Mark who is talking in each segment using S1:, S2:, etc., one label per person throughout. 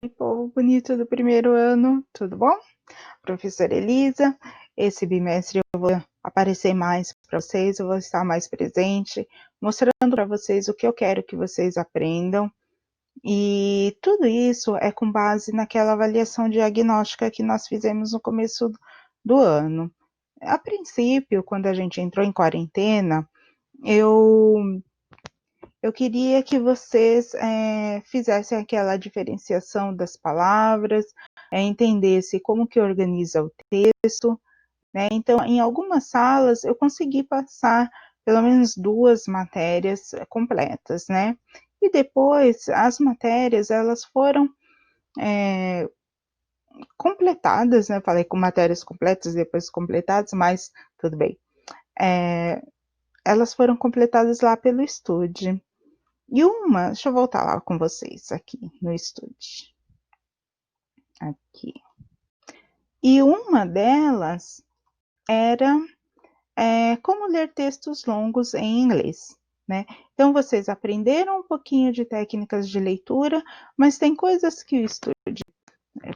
S1: Povo bonito do primeiro ano, tudo bom? Professora Elisa, esse bimestre eu vou aparecer mais para vocês, eu vou estar mais presente, mostrando para vocês o que eu quero que vocês aprendam. E tudo isso é com base naquela avaliação diagnóstica que nós fizemos no começo do ano. A princípio, quando a gente entrou em quarentena, eu queria que vocês fizessem aquela diferenciação das palavras, entendesse como que organiza o texto, né? Então, em algumas salas, eu consegui passar pelo menos 2 matérias completas, né? E depois, as matérias, elas foram completadas, né? Falei com matérias completas, depois completadas, mas tudo bem. Elas foram completadas lá pelo Estude. E deixa eu voltar lá com vocês aqui no Estude. Aqui. E uma delas era como ler textos longos em inglês, né? Então, vocês aprenderam um pouquinho de técnicas de leitura, mas tem coisas que o Estude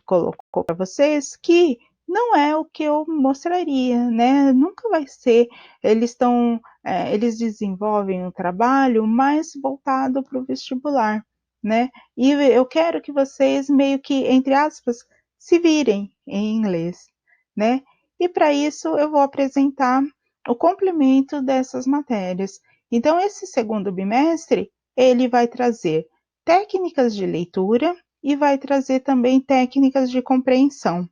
S1: colocou para vocês que não é o que eu mostraria, né? Nunca vai ser. Eles desenvolvem um trabalho mais voltado para o vestibular, né? E eu quero que vocês meio que, entre aspas, se virem em inglês, né? E para isso eu vou apresentar o complemento dessas matérias. Então, esse segundo bimestre, ele vai trazer técnicas de leitura e vai trazer também técnicas de compreensão,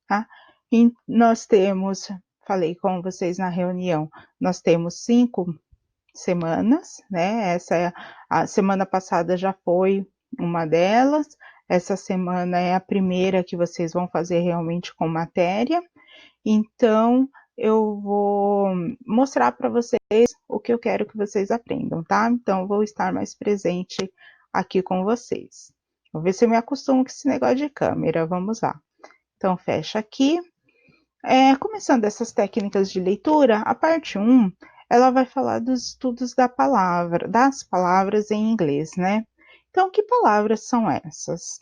S1: tá? E nós temos, falei com vocês na reunião, nós temos 5 semanas, né? A semana passada já foi uma delas, essa semana é a primeira que vocês vão fazer realmente com matéria, então eu vou mostrar para vocês o que eu quero que vocês aprendam, tá? Então, eu vou estar mais presente aqui com vocês. Vou ver se eu me acostumo com esse negócio de câmera, vamos lá. Então, fecha aqui. Começando essas técnicas de leitura, a parte 1, ela vai falar dos estudos das palavras em inglês, né? Então, que palavras são essas?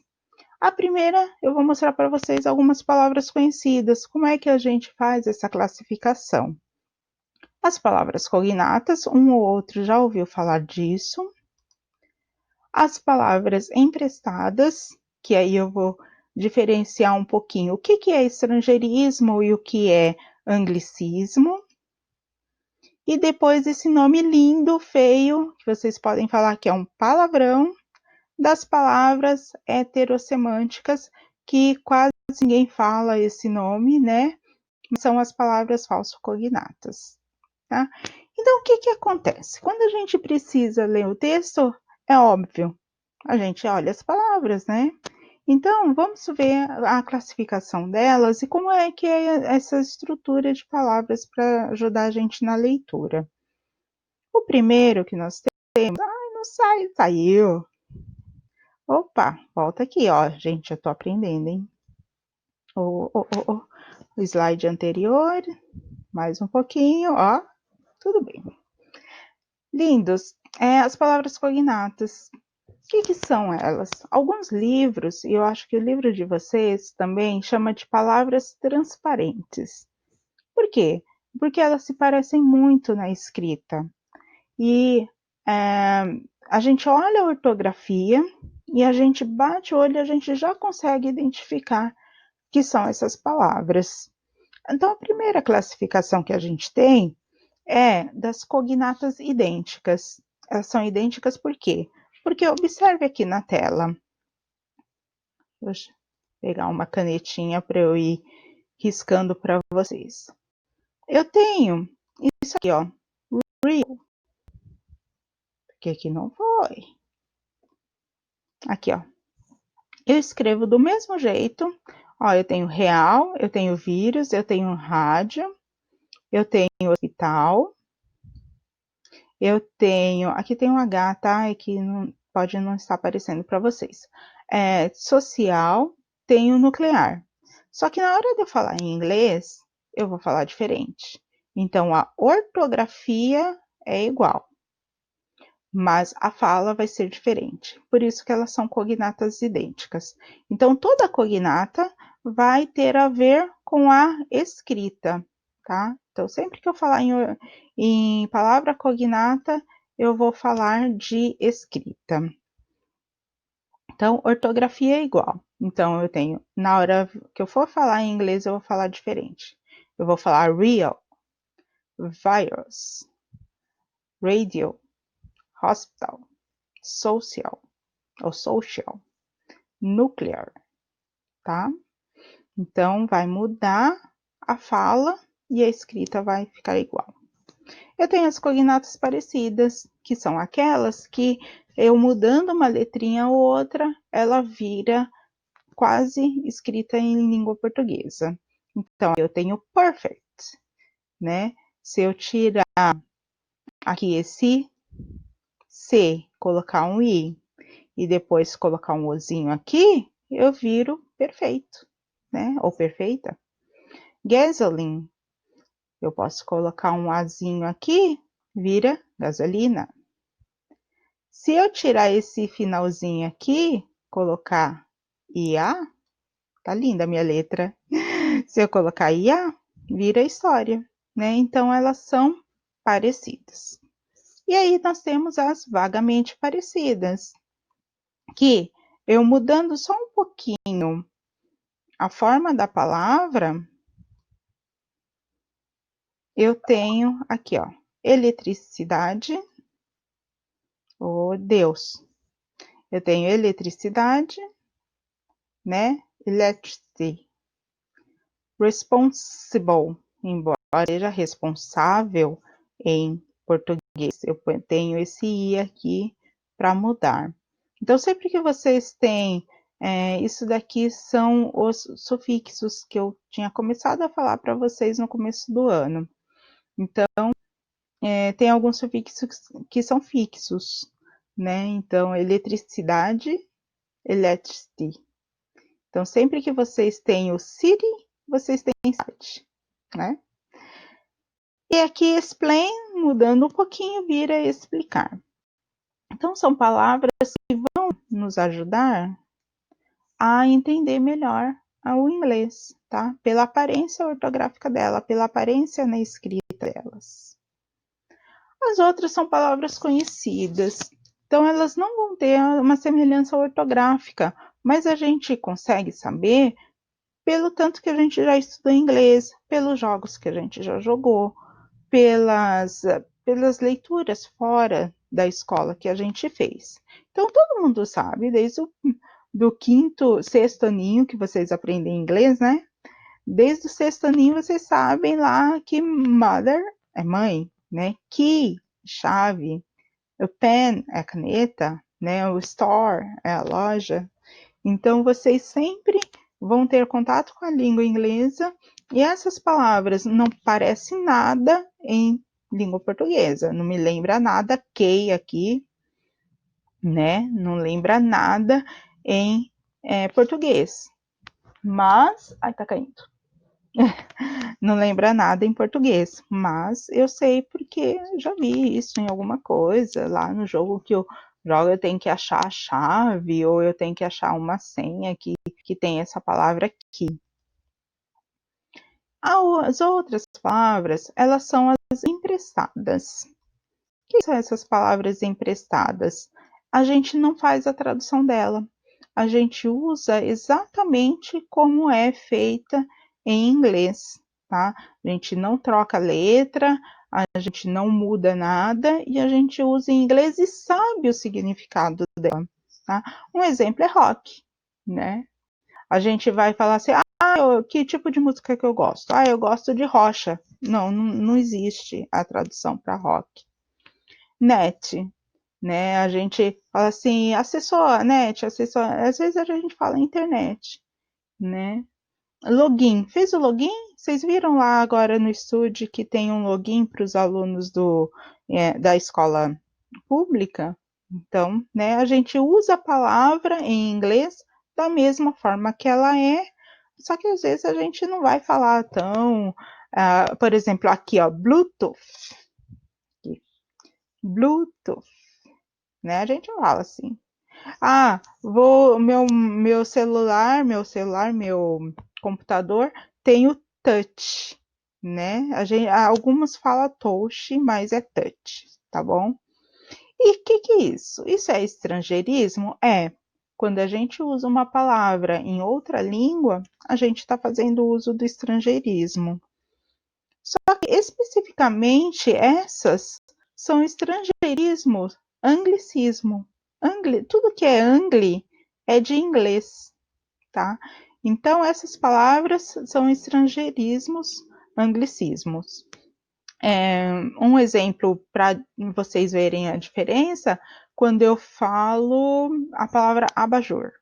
S1: A primeira, eu vou mostrar para vocês algumas palavras conhecidas. Como é que a gente faz essa classificação? As palavras cognatas, um ou outro já ouviu falar disso. As palavras emprestadas, que aí eu vou diferenciar um pouquinho o que é estrangeirismo e o que é anglicismo. E depois esse nome lindo, feio, que vocês podem falar que é um palavrão, das palavras heterossemânticas, que quase ninguém fala esse nome, né? São as palavras falso-cognatas, tá? Então, o que que acontece? Quando a gente precisa ler o texto, é óbvio, a gente olha as palavras, né? Então, vamos ver a classificação delas e como é que é essa estrutura de palavras para ajudar a gente na leitura. O primeiro que nós temos... Ai, não sai, saiu. Opa, volta aqui, ó. Gente, eu tô aprendendo, hein? O slide anterior, mais um pouquinho, ó. Tudo bem. Lindos. As palavras cognatas. O que são elas? Alguns livros, e eu acho que o livro de vocês também chama de palavras transparentes. Por quê? Porque elas se parecem muito na escrita. E a gente olha a ortografia e a gente bate o olho e a gente já consegue identificar que são essas palavras. Então, a primeira classificação que a gente tem é das cognatas idênticas. Elas são idênticas por quê? Porque observe aqui na tela. Deixa eu pegar uma canetinha para eu ir riscando para vocês. Eu tenho isso aqui, ó. Real. Porque aqui não foi. Aqui, ó. Eu escrevo do mesmo jeito. Ó, eu tenho real, eu tenho vírus, eu tenho rádio, eu tenho hospital, eu tenho... Aqui tem um H, tá? É que pode não estar aparecendo para vocês. Social, tenho nuclear. Só que na hora de eu falar em inglês, eu vou falar diferente. Então, a ortografia é igual. mas a fala vai ser diferente. Por isso que elas são cognatas idênticas. Então, toda cognata vai ter a ver com a escrita, tá? Então, sempre que eu falar em palavra cognata, eu vou falar de escrita. Então, ortografia é igual. Então, eu tenho, na hora que eu for falar em inglês, eu vou falar diferente. Eu vou falar real, virus, radio, hospital, social ou social, nuclear, tá? Então, vai mudar a fala e a escrita vai ficar igual. Eu tenho as cognatas parecidas, que são aquelas que eu mudando uma letrinha ou outra, ela vira quase escrita em língua portuguesa. Então, eu tenho perfect, né? Se eu tirar aqui esse C, colocar um I e depois colocar um Ozinho aqui, eu viro perfeito, né? Ou perfeita. Gasoline, eu posso colocar um Azinho aqui, vira gasolina. Se eu tirar esse finalzinho aqui, colocar IA, tá linda a minha letra. Se eu colocar IA, vira história, né? Então elas são parecidas. E aí nós temos as vagamente parecidas, que eu mudando só um pouquinho a forma da palavra, eu tenho aqui, ó, eletricidade, oh Deus, eu tenho eletricidade, né? Electricity. Responsible, embora seja responsável em português, eu tenho esse I aqui para mudar. Então, sempre que vocês têm, isso daqui são os sufixos que eu tinha começado a falar para vocês no começo do ano. Então, tem alguns sufixos que são fixos, né? Então, eletricidade, electricity. Então, sempre que vocês têm o city, vocês têm site, né? E aqui explain, mudando um pouquinho, vira explicar. Então, são palavras que vão nos ajudar a entender melhor o inglês, tá? Pela aparência ortográfica dela, pela aparência na escrita delas. As outras são palavras conhecidas, então elas não vão ter uma semelhança ortográfica, mas a gente consegue saber pelo tanto que a gente já estudou inglês, pelos jogos que a gente já jogou, pelas leituras fora da escola que a gente fez. Então, todo mundo sabe, desde o do quinto, sexto aninho que vocês aprendem inglês, né? Desde o sexto aninho vocês sabem lá que mother é mãe, né? Key, chave. O pen é a caneta, né? O store é a loja. Então, vocês sempre vão ter contato com a língua inglesa e essas palavras não parecem nada em língua portuguesa. Não me lembra nada key aqui, né? Não lembra nada em português. Mas, ai, tá caindo. Não lembra nada em português, mas eu sei porque já vi isso em alguma coisa lá no jogo que eu jogo, eu tenho que achar a chave ou eu tenho que achar uma senha que tem essa palavra aqui. As outras palavras, elas são as emprestadas. O que são essas palavras emprestadas? A gente não faz a tradução dela. A gente usa exatamente como é feita em inglês, tá? A gente não troca letra, a gente não muda nada e a gente usa em inglês e sabe o significado dela, tá? Um exemplo é rock, né? A gente vai falar assim, que tipo de música que eu gosto? Eu gosto de rocha. Não existe a tradução para rock. Net, né? A gente fala assim, acessou a net, acessou, às vezes a gente fala internet, né? Login, fez o login? Vocês viram lá agora no estúdio que tem um login para os alunos da escola pública? Então, né, a gente usa a palavra em inglês da mesma forma que ela é, só que às vezes a gente não vai falar tão, por exemplo, aqui, ó, Bluetooth. Bluetooth. né? A gente fala assim. Meu celular, meu computador tem o touch, né? Algumas falam touch, mas é touch, tá bom? E o que é isso? Isso é estrangeirismo? É. Quando a gente usa uma palavra em outra língua, a gente está fazendo uso do estrangeirismo. Só que especificamente essas são estrangeirismos, anglicismo. Tudo que é angli é de inglês, tá? Então essas palavras são estrangeirismos, anglicismos. Um exemplo para vocês verem a diferença, quando eu falo a palavra abajur.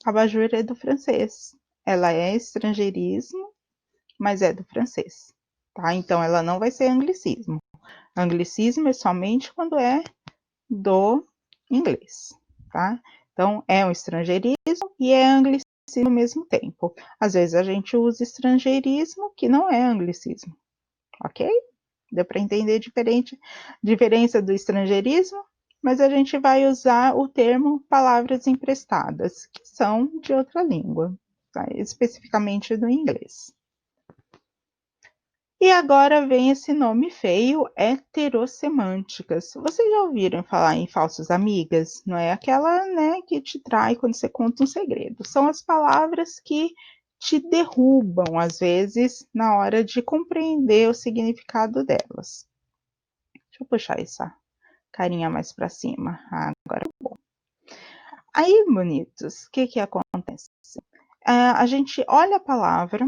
S1: Abajur é do francês. Ela é estrangeirismo, mas é do francês, tá? Então ela não vai ser anglicismo. Anglicismo é somente quando é do inglês, tá? Então é um estrangeirismo e é anglicismo ao mesmo tempo. Às vezes a gente usa estrangeirismo que não é anglicismo, ok? Deu para entender diferença do estrangeirismo, mas a gente vai usar o termo palavras emprestadas, que são de outra língua, tá? Especificamente do inglês. E agora vem esse nome feio, heterossemânticas. Vocês já ouviram falar em falsas amigas? Não é aquela, né, que te trai quando você conta um segredo. São as palavras que te derrubam, às vezes, na hora de compreender o significado delas. Deixa eu puxar essa carinha mais para cima. Agora é bom. Aí, bonitos, o que acontece? A gente olha a palavra,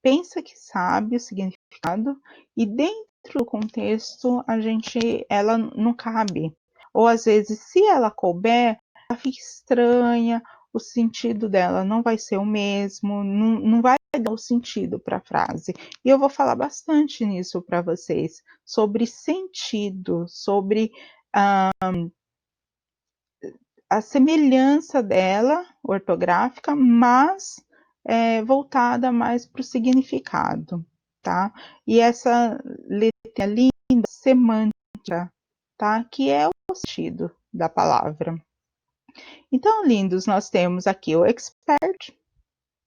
S1: pensa que sabe o significado e dentro do contexto ela não cabe. Ou às vezes, se ela couber, ela fica estranha, o sentido dela não vai ser o mesmo, não vai dar o sentido para a frase. E eu vou falar bastante nisso para vocês, sobre sentido, sobre a semelhança dela, ortográfica, mas voltada mais para o significado, tá? E essa letra linda, semântica, tá? Que é o sentido da palavra. Então, lindos, nós temos aqui o expert,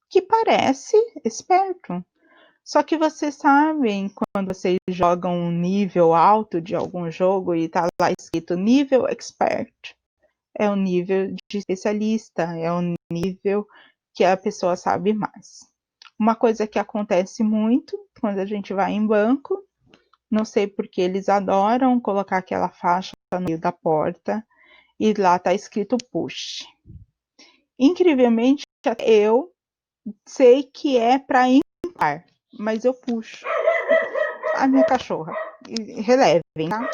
S1: que parece esperto. Só que vocês sabem quando vocês jogam um nível alto de algum jogo e tá lá escrito nível expert. É o nível de especialista, é o nível que a pessoa sabe mais. Uma coisa que acontece muito quando a gente vai em banco, não sei porque eles adoram colocar aquela faixa no meio da porta e lá está escrito push. Incrivelmente, eu sei que é para empurrar, mas eu puxo a minha cachorra. Relevem, tá?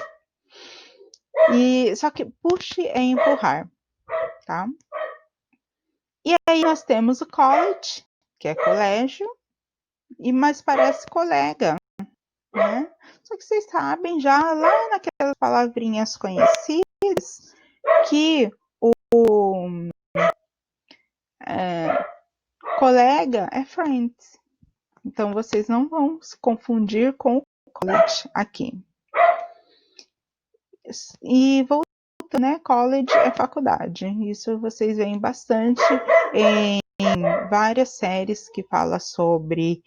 S1: Só que push é empurrar, tá? E aí nós temos o college, que é colégio, mas parece colega, né? Só que vocês sabem já lá naquelas palavrinhas conhecidas que o colega é friend. Então vocês não vão se confundir com o college aqui. E voltando, né? College é faculdade. Isso vocês veem bastante em várias séries que falam sobre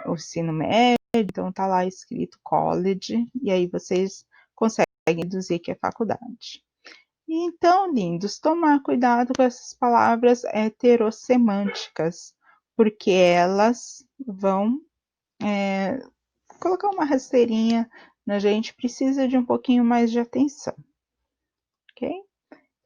S1: o ensino médio, então tá lá escrito college, e aí vocês conseguem deduzir que é faculdade. Então, lindos, tomar cuidado com essas palavras heterossemânticas, porque elas vão colocar uma rasteirinha na gente, precisa de um pouquinho mais de atenção, ok?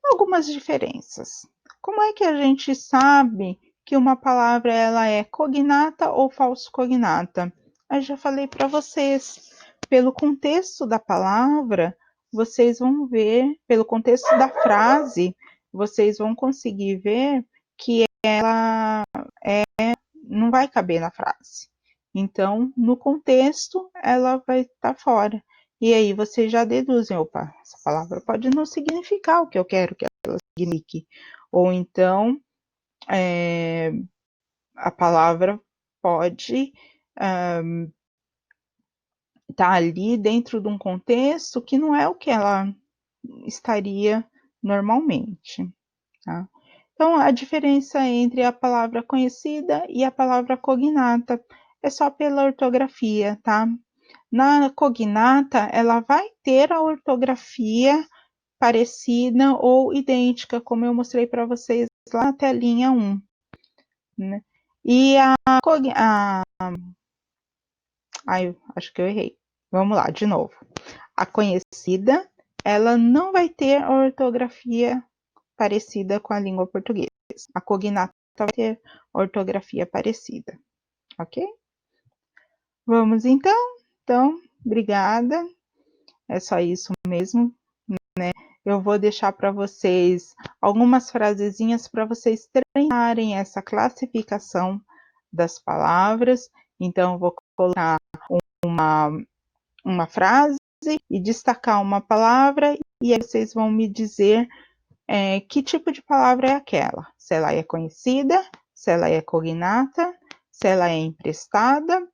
S1: Algumas diferenças. Como é que a gente sabe que uma palavra ela é cognata ou falso cognata? Eu já falei para vocês, pelo contexto da palavra, vocês vão ver, pelo contexto da frase, vocês vão conseguir ver que ela não vai caber na frase. Então, no contexto, ela vai estar fora. E aí vocês já deduzem, opa, essa palavra pode não significar o que eu quero que ela signifique. Ou então, a palavra pode estar ali dentro de um contexto que não é o que ela estaria normalmente, tá? Então, a diferença entre a palavra conhecida e a palavra cognata é só pela ortografia, tá? Na cognata, ela vai ter a ortografia parecida ou idêntica, como eu mostrei para vocês lá na telinha 1, né? E ai, acho que eu errei. Vamos lá, de novo. A conhecida, ela não vai ter a ortografia parecida com a língua portuguesa. A cognata vai ter ortografia parecida, ok? Vamos então? Então, obrigada. É só isso mesmo, né? Eu vou deixar para vocês algumas frasezinhas para vocês treinarem essa classificação das palavras. Então, eu vou colocar uma frase e destacar uma palavra, e aí vocês vão me dizer que tipo de palavra é aquela. Se ela é conhecida, se ela é cognata, se ela é emprestada,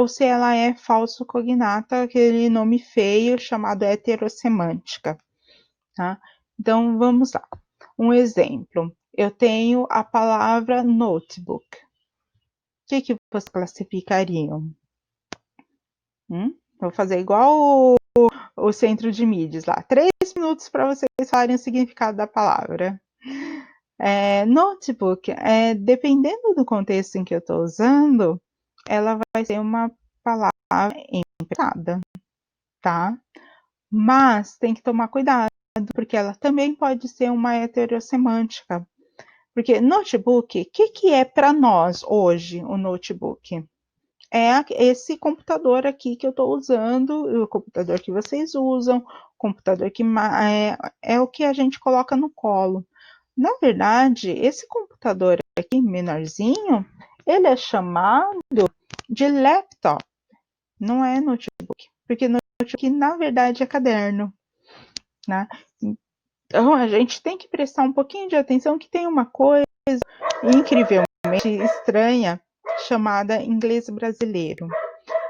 S1: ou se ela é falso cognata, aquele nome feio chamado heterossemântica, tá? Então, vamos lá. Um exemplo. Eu tenho a palavra notebook. O que vocês classificariam? Vou fazer igual o centro de mídias lá. 3 minutos para vocês falarem o significado da palavra. Notebook, dependendo do contexto em que eu estou usando, ela vai ser uma palavra empregada, tá? Mas tem que tomar cuidado, porque ela também pode ser uma heterossemântica. Porque notebook, o que é para nós hoje o notebook? É esse computador aqui que eu estou usando, o computador que vocês usam, o computador que é o que a gente coloca no colo. Na verdade, esse computador aqui, menorzinho, ele é chamado de laptop, não é notebook, porque notebook, na verdade, é caderno, né? Então, a gente tem que prestar um pouquinho de atenção que tem uma coisa incrivelmente estranha chamada inglês brasileiro.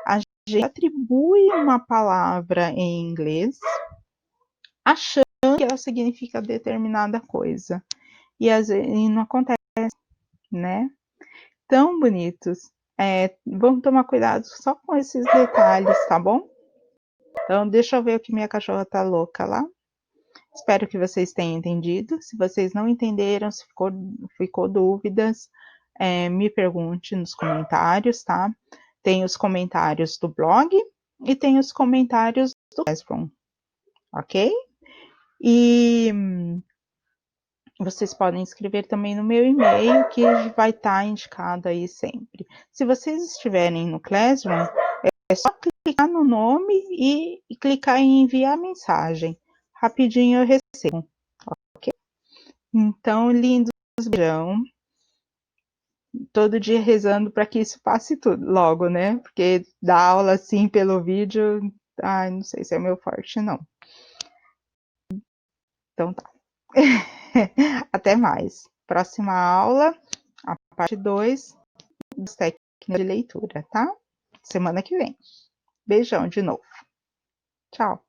S1: A gente atribui uma palavra em inglês achando que ela significa determinada coisa. E às vezes não acontece, né? Tão bonitos. Vamos tomar cuidado só com esses detalhes, tá bom? Então, deixa eu ver o que minha cachorra tá louca lá. Espero que vocês tenham entendido. Se vocês não entenderam, se ficou dúvidas, me pergunte nos comentários, tá? Tem os comentários do blog e tem os comentários do Classroom, ok? E vocês podem escrever também no meu e-mail, que vai estar indicado aí sempre. Se vocês estiverem no Classroom, é só clicar no nome e clicar em enviar mensagem. Rapidinho eu recebo, ok? Então, lindos, beijão. Todo dia rezando para que isso passe tudo logo, né? Porque dar aula assim pelo vídeo, não sei se é meu forte, não. Então tá. Até mais. Próxima aula, a parte 2 dos técnicas de leitura, tá? Semana que vem. Beijão de novo. Tchau.